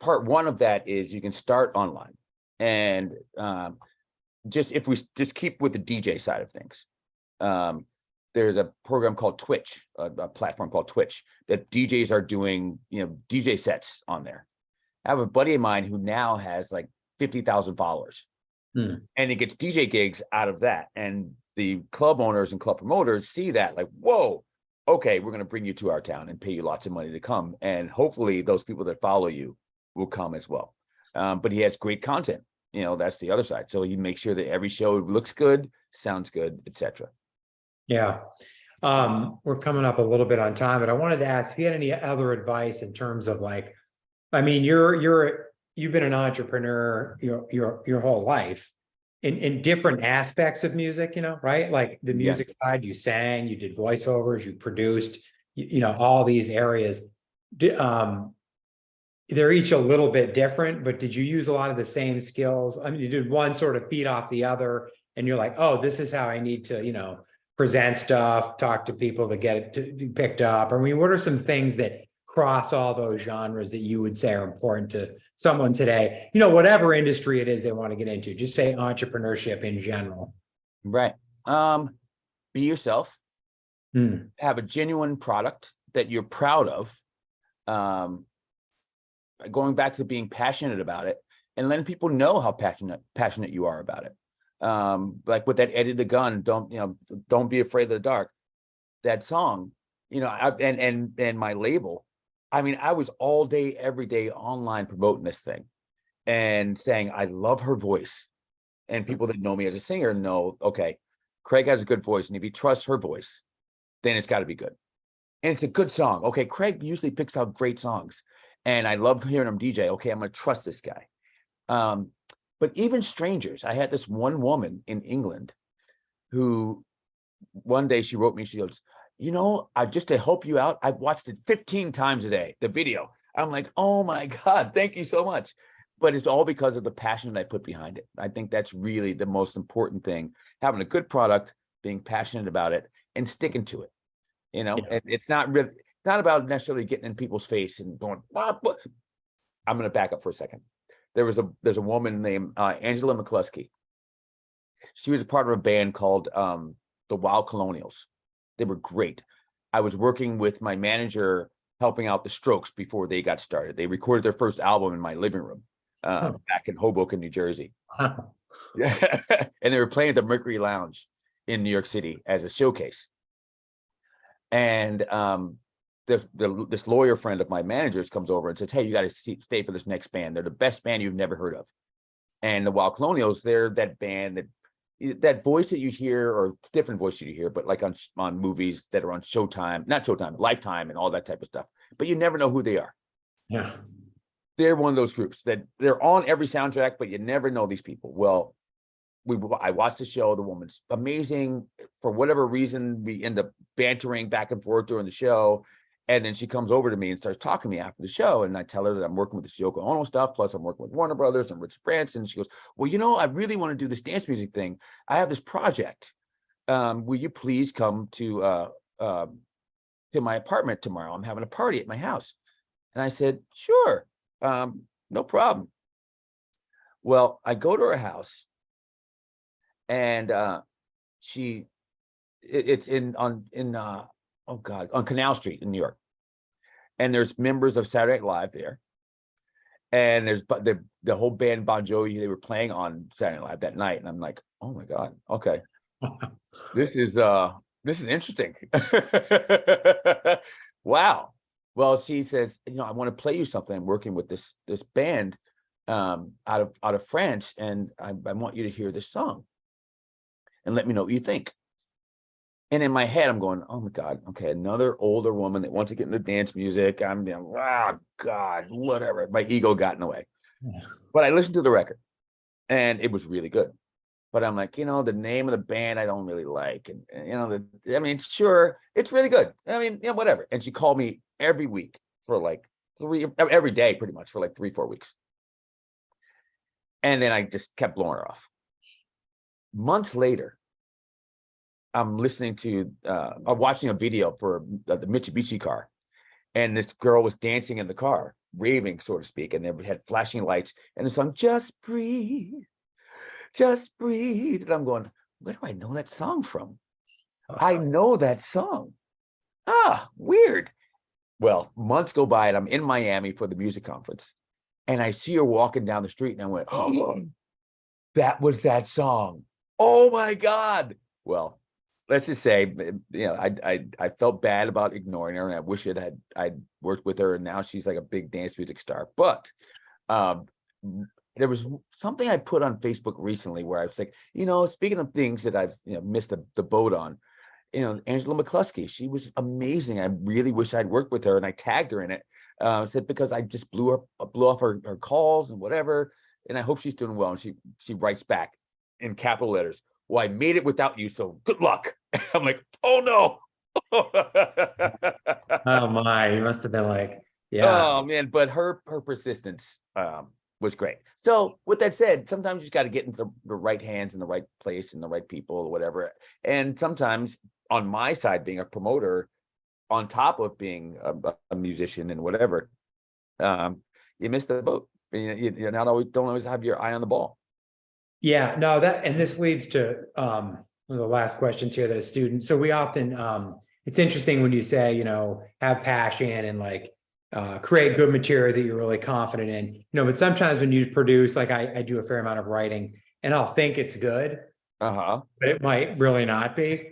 part one of that is you can start online. And if we just keep with the DJ side of things, there's a program called Twitch, a platform called Twitch, that DJs are doing, DJ sets on there. I have a buddy of mine who now has like 50,000 followers, and he gets DJ gigs out of that. And the club owners and club promoters see that, like, whoa, okay, we're going to bring you to our town and pay you lots of money to come. And hopefully those people that follow you will come as well. But he has great content. That's the other side. So he makes sure that every show looks good, sounds good, etc. Yeah. We're coming up a little bit on time, but I wanted to ask if you had any other advice in terms of, like, I mean, you've been an entrepreneur your whole life in different aspects of music, right? Like the music side, you sang, you did voiceovers, you produced, all these areas. They're each a little bit different, but did you use a lot of the same skills? I mean, you did one sort of feed off the other, and you're like, oh, this is how I need to, present stuff, talk to people to get it to be picked up. I mean, what are some things that cross all those genres that you would say are important to someone today, whatever industry it is they want to get into? Just say entrepreneurship in general. Right. Be yourself. Have a genuine product that you're proud of. Going back to being passionate about it, and letting people know how passionate you are about it. Like with that Eddie the Gun, don't be afraid of the dark. That song, and my label. I mean, I was all day, every day online promoting this thing and saying, I love her voice. And people that know me as a singer know, okay, Craig has a good voice. And if he trusts her voice, then it's got to be good. And it's a good song. Okay, Craig usually picks out great songs. And I love hearing him DJ. Okay, I'm going to trust this guy. But even strangers, I had this one woman in England who one day she wrote me, she goes, I just to help you out, I've watched it 15 times a day, the video. I'm like, oh my God, thank you so much. But it's all because of the passion that I put behind it. I think that's really the most important thing, having a good product, being passionate about it, and sticking to it. It's not about necessarily getting in people's face and going, I'm going to back up for a second. There's a woman named Angela McCluskey. She was a part of a band called the Wild Colonials. They were great. I was working with my manager, helping out the Strokes before they got started. They recorded their first album in my living room back in Hoboken, New Jersey. Yeah. And they were playing at the Mercury Lounge in New York City as a showcase. And this lawyer friend of my manager's comes over and says, hey, you got to stay for this next band. They're the best band you've never heard of. And the Wild Colonials, they're that band that voice that you hear, or different voice that you hear, but like on movies that are on Showtime, not Showtime, Lifetime and all that type of stuff. But you never know who they are. Yeah. They're one of those groups that they're on every soundtrack, but you never know these people. Well, I watched the show. The woman's amazing. For whatever reason, we end up bantering back and forth during the show. And then she comes over to me and starts talking to me after the show. And I tell her that I'm working with this Yoko Ono stuff. Plus I'm working with Warner Brothers and Richard Branson. She goes, well, I really want to do this dance music thing. I have this project. Will you please come to my apartment tomorrow? I'm having a party at my house. And I said, sure. No problem. Well, I go to her house, and it's on Canal Street in New York. And there's members of Saturday Night Live there. And there's the whole band Bon Jovi, they were playing on Saturday Night Live that night. And I'm like, oh my God, okay. This is interesting. Wow. Well, she says, I want to play you something. I'm working with this band. out of France, and I want you to hear this song and let me know what you think. And in my head, I'm going, oh my God, okay, another older woman that wants to get into dance music. I'm, oh God, whatever. My ego got in the way. But I listened to the record and it was really good. But I'm like, the name of the band I don't really like. And I mean, sure, it's really good. I mean, whatever. And she called me every week for like every day pretty much for like 3-4 weeks. And then I just kept blowing her off. Months later, I'm listening to, I'm watching a video for the Mitsubishi car, and this girl was dancing in the car, raving, so to speak, and they had flashing lights, and the song, just breathe, and I'm going, where do I know that song from? I know that song. Weird. Well, months go by, and I'm in Miami for the music conference, and I see her walking down the street, and I went, oh, that was that song. Oh my God. Well, let's just say, I felt bad about ignoring her, and I wish I'd worked with her, and now she's like a big dance music star. But there was something I put on Facebook recently where I was like, speaking of things that I've missed the boat on, Angela McCluskey, she was amazing. I really wish I'd worked with her, and I tagged her in it. Said because I just blew off her calls and whatever, and I hope she's doing well. And she writes back in capital letters, well, I made it without you, so good luck. I'm like, oh no. Oh my, you must have been like, yeah. Oh man, but her persistence was great. So with that said, sometimes you just got to get into the right hands in the right place and the right people or whatever. And sometimes on my side, being a promoter, on top of being a musician and whatever, you miss the boat. You're not always, don't always have your eye on the ball. Yeah, no, and this leads to one of the last questions here that a student. So we often, it's interesting when you say, have passion and like create good material that you're really confident in, but sometimes when you produce, like I do a fair amount of writing and I'll think it's good, but it might really not be.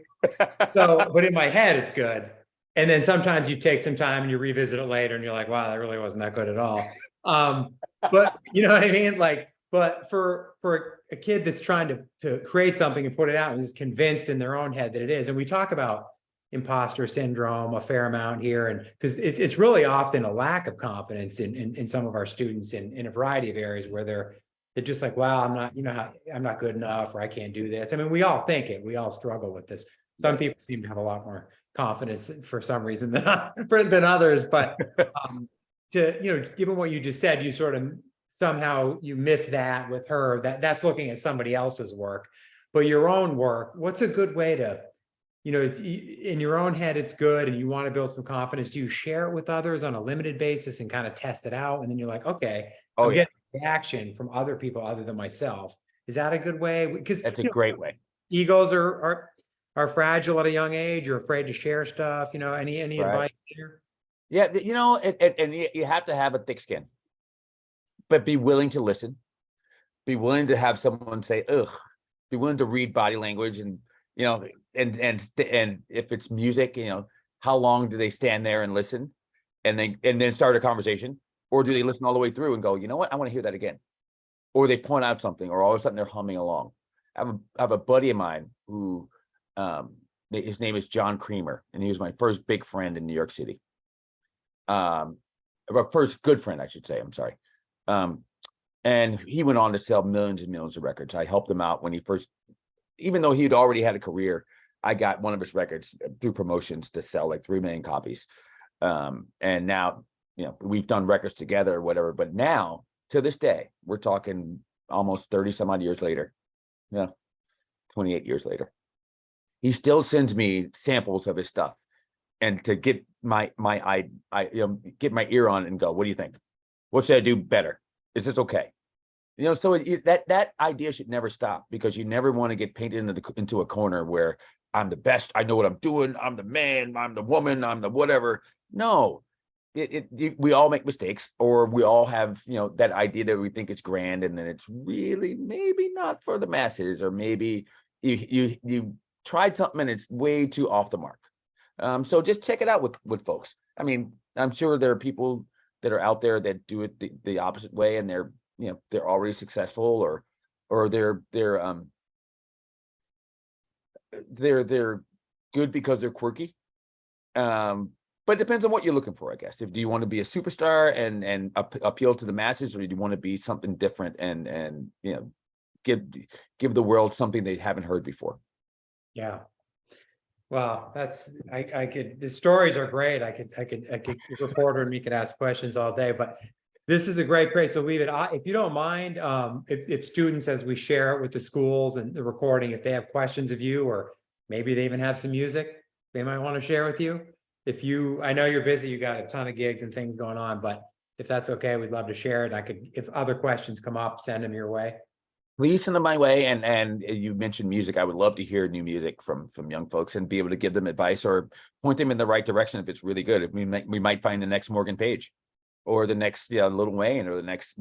So, but in my head, it's good. And then sometimes you take some time and you revisit it later and you're like, wow, that really wasn't that good at all. But you know what I mean? Like, but for a kid that's trying to create something and put it out and is convinced in their own head that it is, and we talk about imposter syndrome a fair amount here, and because it's really often a lack of confidence in some of our students in a variety of areas where they're just like, wow, I'm not, I'm not good enough, or I can't do this. I mean, we all think it, we all struggle with this. Some people seem to have a lot more confidence for some reason than others, but given what you just said, you sort of somehow you miss that with her, that's looking at somebody else's work, but your own work, what's a good way to, it's in your own head, it's good, and you want to build some confidence. Do you share it with others on a limited basis and kind of test it out? And then you're like, okay, I'm getting reaction from other people other than myself. Is that a good way? Because that's a great way. Egos are fragile at a young age. You're afraid to share stuff. Any advice here? Yeah, and you have to have a thick skin, but be willing to listen, be willing to have someone say, ugh, be willing to read body language, and and if it's music, how long do they stand there and listen and then start a conversation, or do they listen all the way through and go, you know what, I want to hear that again, or they point out something, or all of a sudden they're humming along. I have a buddy of mine who his name is John Creamer, and he was my first big friend in New York City. Our first good friend, I should say. I'm sorry. And he went on to sell millions and millions of records. I helped him out when he first, even though he'd already had a career, I got one of his records through promotions to sell like 3 million copies. And now, we've done records together or whatever, but now to this day, we're talking almost 30 some odd years later. 28 years later. He still sends me samples of his stuff, and to get my get my ear on and go, what do you think? What should I do better? Is this okay? So that idea should never stop, because you never want to get painted into a corner where I'm the best, I know what I'm doing, I'm the man, I'm the woman, I'm the whatever. No, we all make mistakes, or we all have that idea that we think it's grand, and then it's really maybe not for the masses, or maybe you tried something and it's way too off the mark. So just check it out with folks. I mean, I'm sure there are people that are out there that do it the opposite way, and they're they're already successful, or they're good because they're quirky. But it depends on what you're looking for, I guess. If do you want to be a superstar and appeal to the masses, or do you want to be something different and give the world something they haven't heard before? Yeah. Well, the stories are great. I could reporter and we could ask questions all day, but this is a great place to leave it. If you don't mind, if students, as we share it with the schools and the recording, if they have questions of you, or maybe they even have some music they might want to share with you. I know you're busy, you got a ton of gigs and things going on, but if that's okay, we'd love to share it. If other questions come up, send them your way. Please send them my way. And you mentioned music. I would love to hear new music from young folks and be able to give them advice or point them in the right direction if it's really good. If we might find the next Morgan Page, or the next Lil Wayne, or the next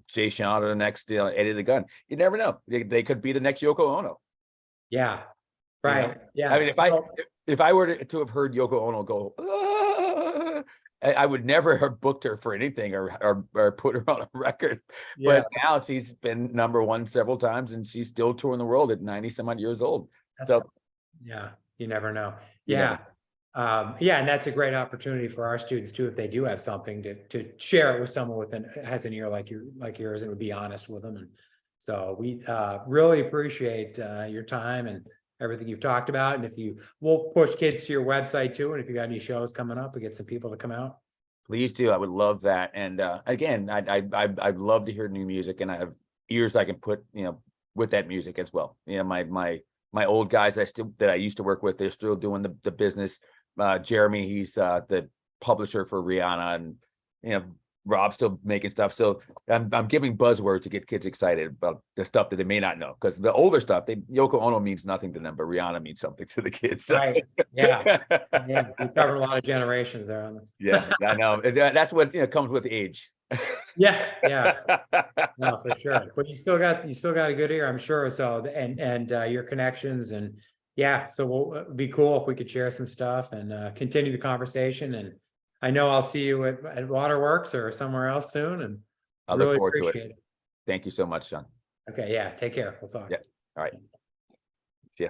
Jay Sean, or the next Eddie the Gun. You never know. They could be the next Yoko Ono. Yeah. Right. Yeah. I mean, if I were to have heard Yoko Ono go, I would never have booked her for anything or put her on a record. Yeah. But now she's been #1 several times, and she's still touring the world at 90 some odd years old. Yeah, you never know. You Yeah. never And that's a great opportunity for our students too, if they do have something to share it with someone has an ear like yours, and would be honest with them. And so we really appreciate your time and everything you've talked about. And we'll push kids to your website too. And if you got any shows coming up, we get some people to come out. Please do. I would love that. And again, I'd love to hear new music, and I have ears I can put, with that music as well. My old guys that I used to work with, they're still doing the business. Jeremy, he's the publisher for Rihanna, and Rob's still making stuff. So I'm giving buzzwords to get kids excited about the stuff that they may not know, because the older stuff, Yoko Ono means nothing to them, but Rihanna means something to the kids. So. Right. Yeah. Yeah. We covered a lot of generations there on this. Yeah, I know. That's what comes with age. Yeah. Yeah. No, for sure. But you still got a good ear, I'm sure. So, and your connections, and yeah, so it'd be cool if we could share some stuff and continue the conversation. And I know I'll see you at Waterworks or somewhere else soon, and I look really forward to appreciate it. Thank you so much, John. Okay. Yeah. Take care. We'll talk. Yeah. All right. See ya.